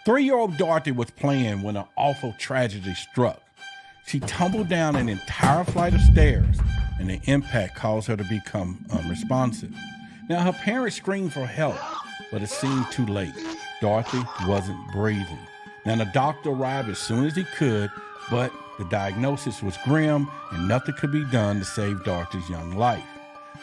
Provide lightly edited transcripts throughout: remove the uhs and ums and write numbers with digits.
3-year-old Dorothy was playing when an awful tragedy struck. She tumbled down an entire flight of stairs, and the impact caused her to become unresponsive. Now, her parents screamed for help, but it seemed too late. Dorothy wasn't breathing. Now, the doctor arrived as soon as he could, but the diagnosis was grim, and nothing could be done to save Dorothy's young life.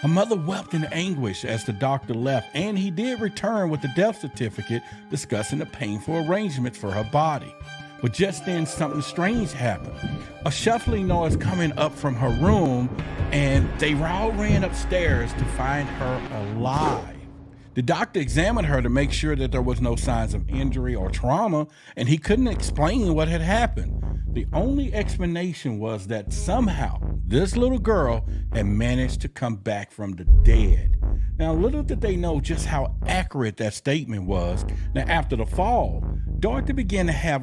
Her mother wept in anguish as the doctor left, and he did return with the death certificate discussing the painful arrangements for her body. But just then, something strange happened. A shuffling noise coming up from her room, and they all ran upstairs to find her alive. The doctor examined her to make sure that there was no signs of injury or trauma, and he couldn't explain what had happened. The only explanation was that somehow this little girl had managed to come back from the dead. Now, little did they know just how accurate that statement was. Now, after the fall, Dorothy began to have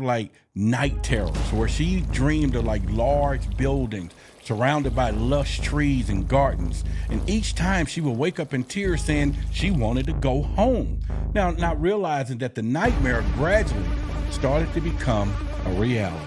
night terrors where she dreamed of large buildings surrounded by lush trees and gardens. And each time she would wake up in tears saying she wanted to go home. Now, not realizing that the nightmare gradually started to become a reality.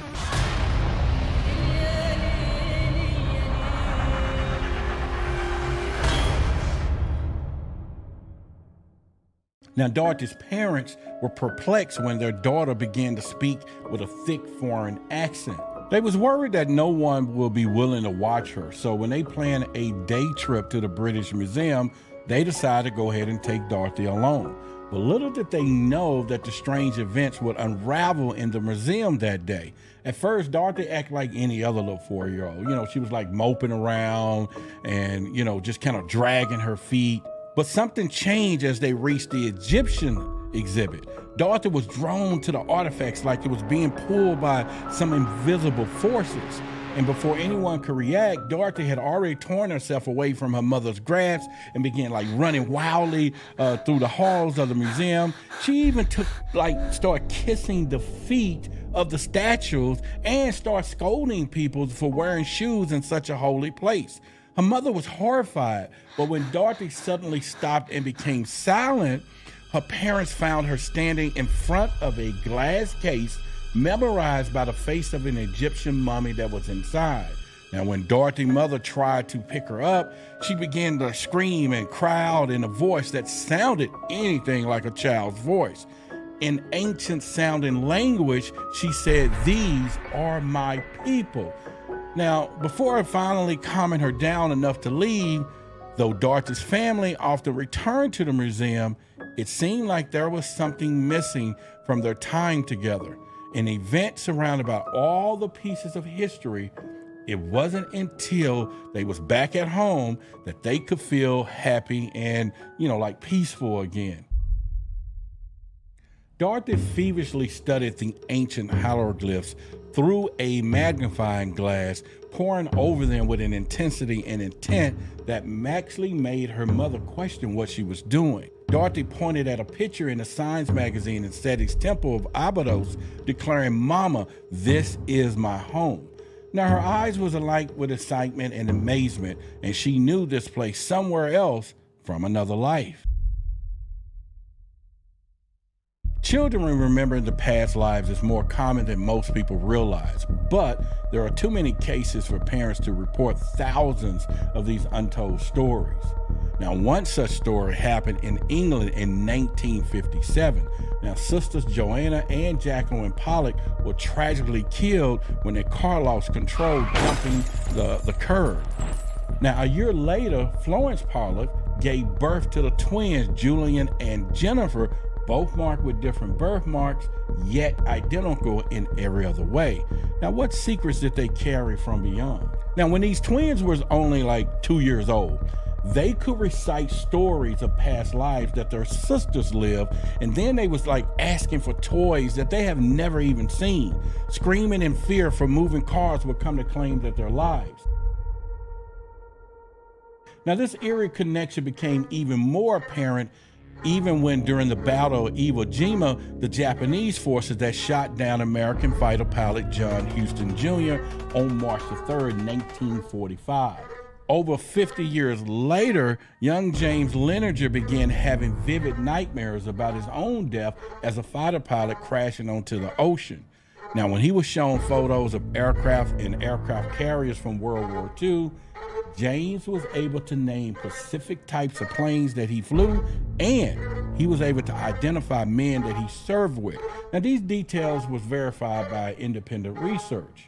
Now, Dorothy's parents were perplexed when their daughter began to speak with a thick foreign accent. They was worried that no one will be willing to watch her, so when they planned a day trip to the British Museum, they decided to go ahead and take Dorothy along. But little did they know that the strange events would unravel in the museum that day. At first, Dorothy acted like any other little 4-year-old. She was moping around and, just kind of dragging her feet. But something changed as they reached the Egyptian exhibit. Dorothy was drawn to the artifacts like it was being pulled by some invisible forces. And before anyone could react, Dorothy had already torn herself away from her mother's grasp and began running wildly through the halls of the museum. She even started kissing the feet of the statues and started scolding people for wearing shoes in such a holy place. Her mother was horrified, but when Dorothy suddenly stopped and became silent, her parents found her standing in front of a glass case memorized by the face of an Egyptian mummy that was inside. Now, when Dorothy's mother tried to pick her up, she began to scream and cry out in a voice that sounded anything like a child's voice. In ancient sounding language, she said, "These are my people." Now, before it finally calmed her down enough to leave, though Dorothy's family often returned to the museum, it seemed like there was something missing from their time together. An event surrounded by all the pieces of history. It wasn't until they was back at home that they could feel happy and, peaceful again. Dorothy feverishly studied the ancient hieroglyphs through a magnifying glass, poring over them with an intensity and intent that actually made her mother question what she was doing. Dorothy pointed at a picture in a science magazine in Seti's temple of Abydos, declaring, "Mama, this is my home." Now, her eyes was alight with excitement and amazement, and she knew this place somewhere else from another life. Children remembering the past lives is more common than most people realize, but there are too many cases for parents to report thousands of these untold stories. Now, one such story happened in England in 1957. Now, sisters Joanna and Jacqueline Pollock were tragically killed when their car lost control jumping the curb. Now, a year later, Florence Pollock gave birth to the twins, Julian and Jennifer, both marked with different birthmarks, yet identical in every other way. Now, what secrets did they carry from beyond? Now, when these twins were only 2 years old, they could recite stories of past lives that their sisters lived, and then they was asking for toys that they have never even seen. Screaming in fear for moving cars would come to claim that their lives. Now, this eerie connection became even more apparent even when during the Battle of Iwo Jima, the Japanese forces that shot down American fighter pilot John Houston Jr. on March 3rd, 1945. Over 50 years later, young James Leninger began having vivid nightmares about his own death as a fighter pilot crashing onto the ocean. Now, when he was shown photos of aircraft and aircraft carriers from World War II, James was able to name specific types of planes that he flew, and he was able to identify men that he served with. Now, these details was verified by independent research.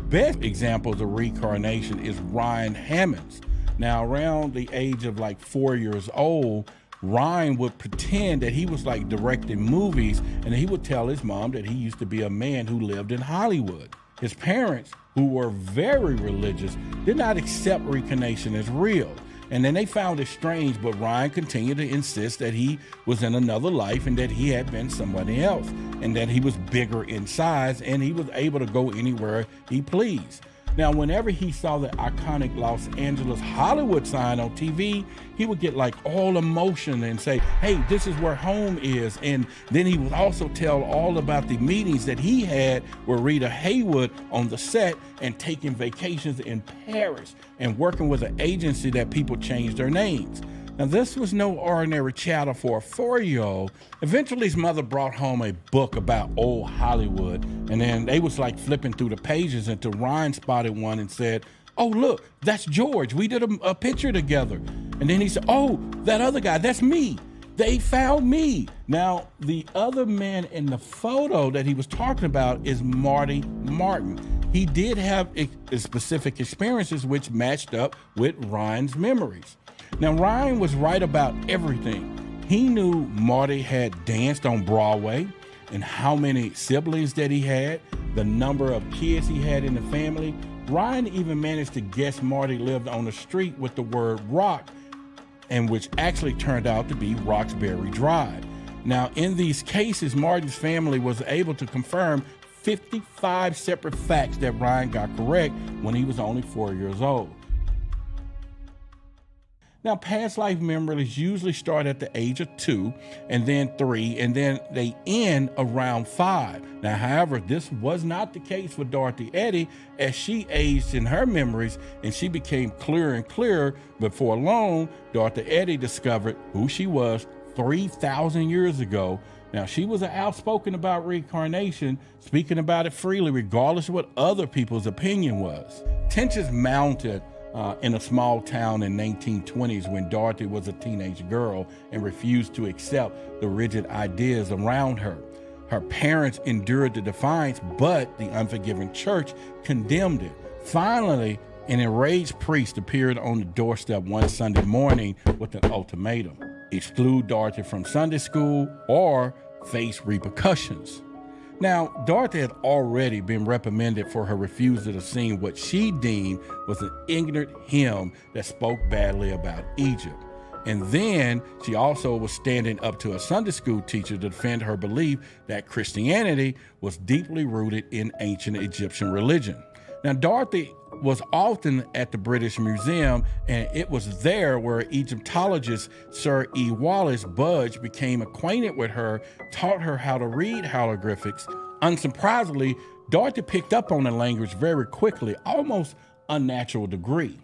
Best examples of reincarnation is Ryan Hammond's. Now, around the age of like 4 years old, Ryan would pretend that he was like directing movies, and he would tell his mom that he used to be a man who lived in Hollywood. His parents, who were very religious, did not accept reincarnation as real. And then they found it strange, but Ryan continued to insist that he was in another life and that he had been somebody else, and that he was bigger in size and he was able to go anywhere he pleased. Now, whenever he saw the iconic Los Angeles Hollywood sign on TV, he would get like all emotion and say, hey, this is where home is. And then he would also tell all about the meetings that he had with Rita Hayworth on the set and taking vacations in Paris and working with an agency that people changed their names. Now, this was no ordinary chatter for a 4-year-old. Eventually, his mother brought home a book about old Hollywood, and then they was like flipping through the pages until Ryan spotted one and said, oh, look, that's George. We did a picture together. And then he said, oh, that other guy, that's me. They found me. Now, the other man in the photo that he was talking about is Marty Martin. He did have specific experiences which matched up with Ryan's memories. Now, Ryan was right about everything. He knew Marty had danced on Broadway and how many siblings that he had, the number of kids he had in the family. Ryan even managed to guess Marty lived on a street with the word rock, and which actually turned out to be Roxbury Drive. Now, in these cases, Marty's family was able to confirm 55 separate facts that Ryan got correct when he was only 4 years old. Now, past life memories usually start at the age of 2, and then 3, and then they end around 5. Now, however, this was not the case for Dorothy Eady, as she aged in her memories and she became clearer and clearer. Before long, Dorothy Eady discovered who she was 3,000 years ago. Now, she was outspoken about reincarnation, speaking about it freely, regardless of what other people's opinion was. Tensions mounted in a small town in 1920s when Dorothy was a teenage girl and refused to accept the rigid ideas around her. Her parents endured the defiance, but the unforgiving church condemned it. Finally, an enraged priest appeared on the doorstep one Sunday morning with an ultimatum: exclude Dorothy from Sunday school or face repercussions. Now, Dorothy had already been reprimanded for her refusal to sing what she deemed was an ignorant hymn that spoke badly about Egypt. And then she also was standing up to a Sunday school teacher to defend her belief that Christianity was deeply rooted in ancient Egyptian religion. Now, Dorothy was often at the British Museum, and it was there where Egyptologist Sir E. Wallace Budge became acquainted with her, taught her how to read hieroglyphics. Unsurprisingly, Dorothy picked up on the language very quickly, almost unnatural degree.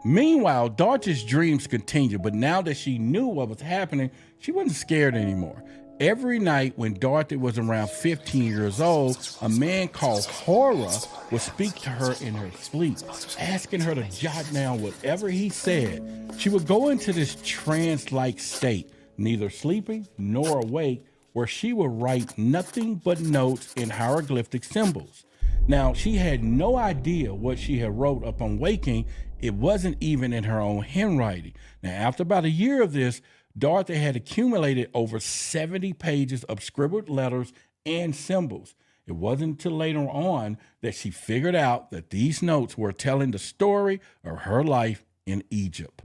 Meanwhile, Dorothy's dreams continued, but now that she knew what was happening, she wasn't scared anymore. Every night when Dorothy was around 15 years old, a man called Horror would speak to her in her sleep, asking her to jot down whatever he said. She would go into this trance-like state, neither sleeping nor awake, where she would write nothing but notes in hieroglyphic symbols. Now, she had no idea what she had wrote upon waking. It wasn't even in her own handwriting. Now, after about a year of this, Dorothy had accumulated over 70 pages of scribbled letters and symbols. It wasn't until later on that she figured out that these notes were telling the story of her life in Egypt.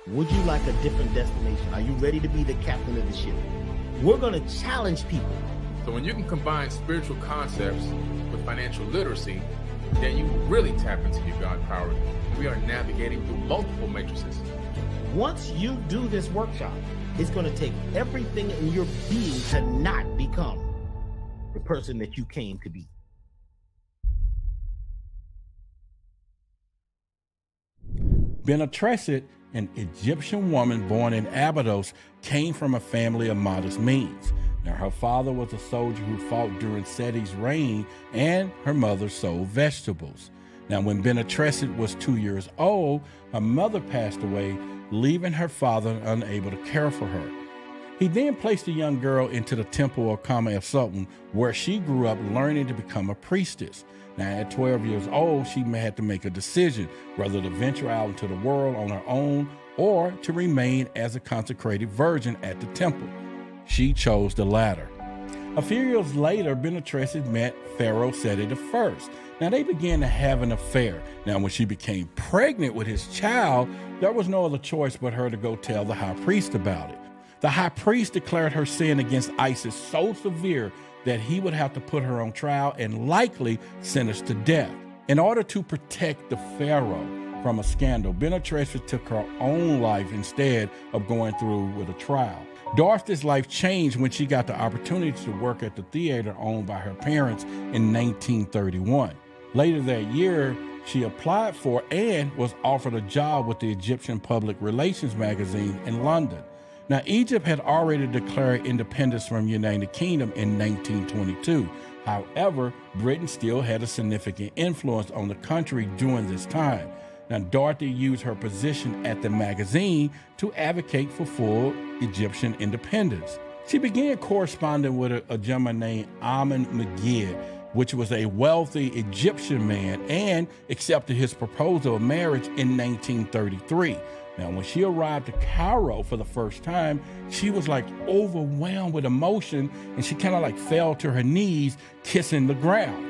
Would you like a different destination? Are you ready to be the captain of the ship? We're going to challenge people. So when you can combine spiritual concepts with financial literacy, then you really tap into your God power. We are navigating through multiple matrices. Once you do this workshop, it's going to take everything in your being to not become the person that you came to be. Bene Gesserit, an Egyptian woman born in Abydos, came from a family of modest means. Now, her father was a soldier who fought during Seti's reign, and her mother sold vegetables. Now, when Bene Gesserit was 2 years old, her mother passed away, leaving her father unable to care for her. He then placed the young girl into the temple of Kama Sultan, where she grew up learning to become a priestess. Now, at 12 years old, she had to make a decision whether to venture out into the world on her own or to remain as a consecrated virgin at the temple. She chose the latter. A few years later, Bene Gesserit met Pharaoh Seti I. Now, they began to have an affair. Now, when she became pregnant with his child, there was no other choice but her to go tell the high priest about it. The high priest declared her sin against Isis so severe that he would have to put her on trial and likely sentence to death. In order to protect the pharaoh from a scandal, Bene Gesserit took her own life instead of going through with a trial. Dorothy's life changed when she got the opportunity to work at the theater owned by her parents in 1931. Later that year, she applied for and was offered a job with the Egyptian Public Relations magazine in London. Now, Egypt had already declared independence from the United Kingdom in 1922. However, Britain still had a significant influence on the country during this time. Now, Dorothy used her position at the magazine to advocate for full Egyptian independence. She began corresponding with a gentleman named Hammond, which was a wealthy Egyptian man, and accepted his proposal of marriage in 1933. Now, when she arrived to Cairo for the first time, she was like overwhelmed with emotion, and she kind of like fell to her knees, kissing the ground.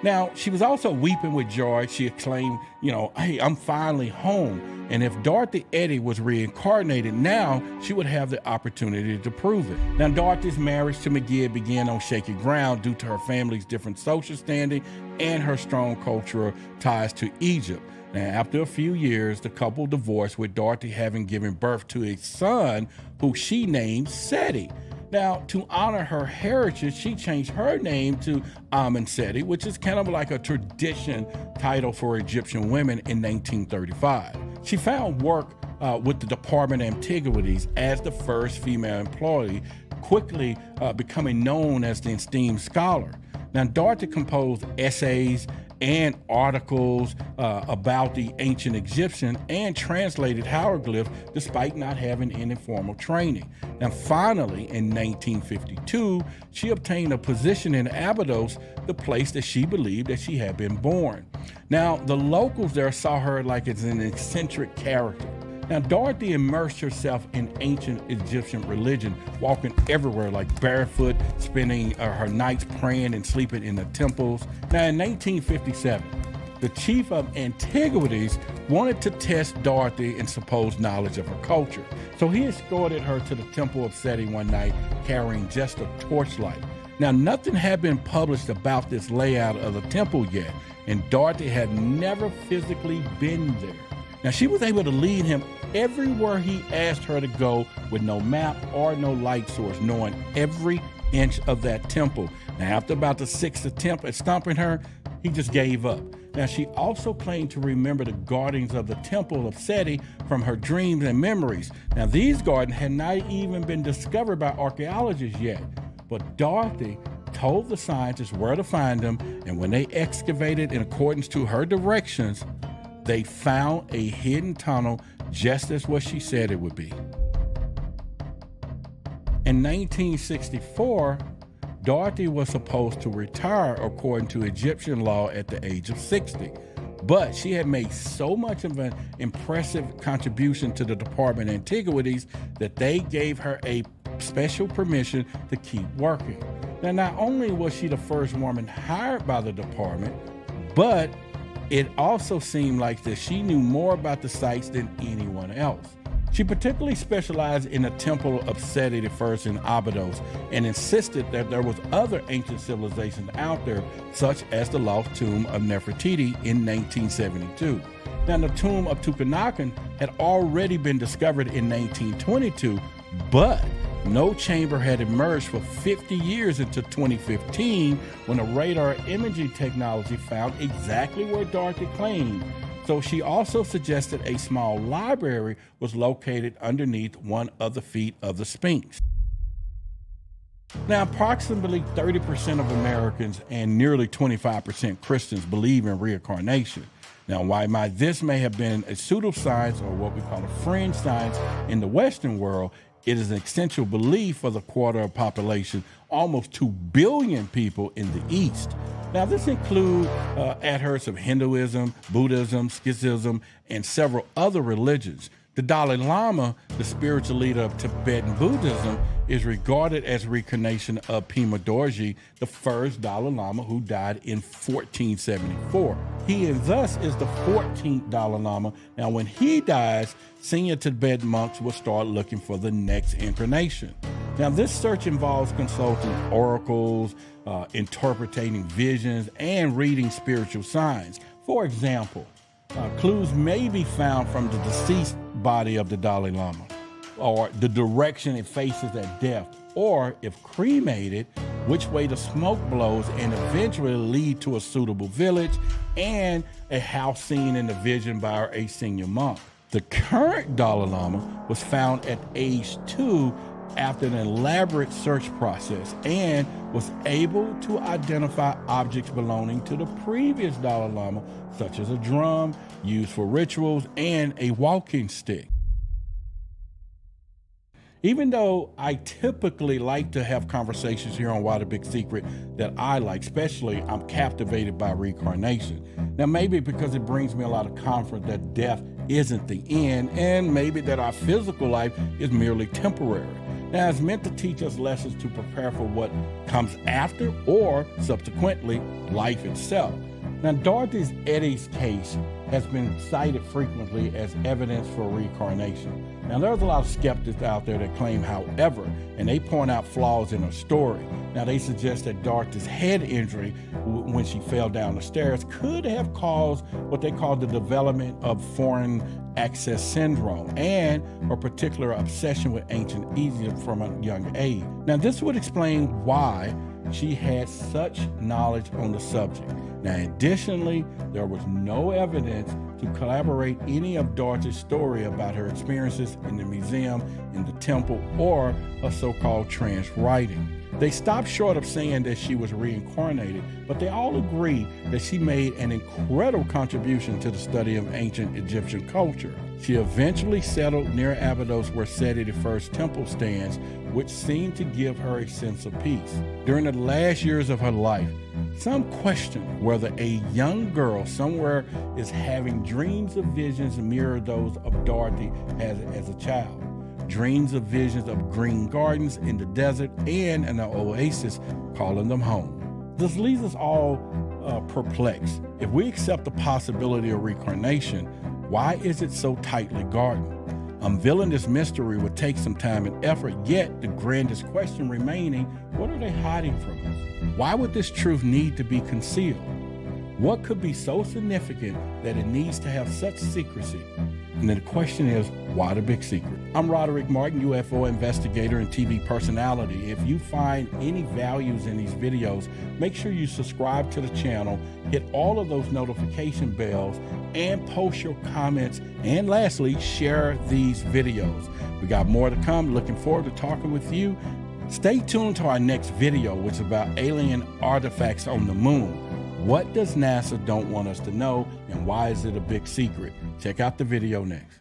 Now, she was also weeping with joy. She exclaimed, hey, I'm finally home. And if Dorothy Eady was reincarnated now, she would have the opportunity to prove it. Now, Dorothy's marriage to McGee began on shaky ground due to her family's different social standing and her strong cultural ties to Egypt. Now, after a few years, the couple divorced, with Dorothy having given birth to a son who she named Seti. Now, to honor her heritage, she changed her name to Amun Seti, which is kind of like a tradition title for Egyptian women in 1935. She found work with the Department of Antiquities as the first female employee, quickly becoming known as the esteemed scholar. Now, Dorothy composed essays and articles about the ancient Egyptian and translated hieroglyphs despite not having any formal training. Now, finally, in 1952, she obtained a position in Abydos, the place that she believed that she had been born. Now, the locals there saw her like as an eccentric character. Now, Dorothy immersed herself in ancient Egyptian religion, walking everywhere like barefoot, spending her nights praying and sleeping in the temples. Now, in 1957, the chief of Antiquities wanted to test Dorothy in supposed knowledge of her culture. So he escorted her to the temple of Seti one night, carrying just a torchlight. Now, nothing had been published about this layout of the temple yet, and Dorothy had never physically been there. Now, she was able to lead him everywhere he asked her to go with no map or no light source, knowing every inch of that temple. Now, after about the sixth attempt at stomping her, he just gave up. Now, she also claimed to remember the gardens of the temple of Seti from her dreams and memories. Now, these gardens had not even been discovered by archaeologists yet, but Dorothy told the scientists where to find them, and when they excavated in accordance to her directions, they found a hidden tunnel just as what she said it would be. In 1964, Dorothy was supposed to retire according to Egyptian law at the age of 60, but she had made so much of an impressive contribution to the Department of Antiquities that they gave her a special permission to keep working. Now, not only was she the first woman hired by the department, but it also seemed like that she knew more about the sites than anyone else. She particularly specialized in the temple of Seti I in Abydos and insisted that there was other ancient civilizations out there, such as the lost tomb of Nefertiti in 1972. Now, the tomb of Tutankhamun had already been discovered in 1922, but no chamber had emerged for 50 years until 2015, when a radar imaging technology found exactly where Dorothy claimed. So she also suggested a small library was located underneath one of the feet of the Sphinx. Now, approximately 30% of Americans and nearly 25% Christians believe in reincarnation. Now, while this may have been a pseudoscience or what we call a fringe science in the Western world, it is an essential belief for the quarter of population, almost 2 billion people in the East. Now, this includes adherents of Hinduism, Buddhism, Sikhism, and several other religions. The Dalai Lama, the spiritual leader of Tibetan Buddhism, is regarded as reincarnation of Pema Dorji, the first Dalai Lama who died in 1474. He and thus is the 14th Dalai Lama. Now, when he dies, senior Tibetan monks will start looking for the next incarnation. Now, this search involves consulting oracles, interpreting visions, and reading spiritual signs. For example, clues may be found from the deceased body of the Dalai Lama, or the direction it faces at death, or if cremated, which way the smoke blows, and eventually lead to a suitable village and a house seen in the vision by a senior monk. The current Dalai Lama was found at age 2 after an elaborate search process and was able to identify objects belonging to the previous Dalai Lama, such as a drum used for rituals and a walking stick. Even though I typically like to have conversations here on Why the Big Secret that I like, especially I'm captivated by reincarnation. Now, maybe because it brings me a lot of comfort that death isn't the end, and maybe that our physical life is merely temporary. Now, it's meant to teach us lessons to prepare for what comes after or subsequently life itself. Now, Dorothy Eady's case has been cited frequently as evidence for reincarnation. Now, there's a lot of skeptics out there that claim, however, and they point out flaws in her story. Now, they suggest that Dorothy's head injury when she fell down the stairs could have caused what they call the development of foreign access syndrome and a particular obsession with ancient Egypt from a young age. Now, this would explain why she had such knowledge on the subject. Now, additionally, there was no evidence to corroborate any of Dorothy's story about her experiences in the museum, in the temple, or a so-called trance writing. They stopped short of saying that she was reincarnated, but they all agree that she made an incredible contribution to the study of ancient Egyptian culture. She eventually settled near Abydos, where Seti I's temple stands, which seemed to give her a sense of peace. During the last years of her life, some question whether a young girl somewhere is having dreams of visions mirror those of Dorothy as a child. Dreams of visions of green gardens in the desert and an oasis calling them home. This leaves us all perplexed. If we accept the possibility of reincarnation, why is it so tightly guarded? Unveiling this mystery would take some time and effort, yet the grandest question remaining, what are they hiding from us? Why would this truth need to be concealed? What could be so significant that it needs to have such secrecy? And then the question is, why the big secret? I'm Roderick Martin, UFO investigator and TV personality. If you find any values in these videos, make sure you subscribe to the channel, hit all of those notification bells, and post your comments. And lastly, share these videos. We got more to come. Looking forward to talking with you. Stay tuned to our next video, which is about alien artifacts on the moon. What does NASA don't want us to know, and why is it a big secret? Check out the video next.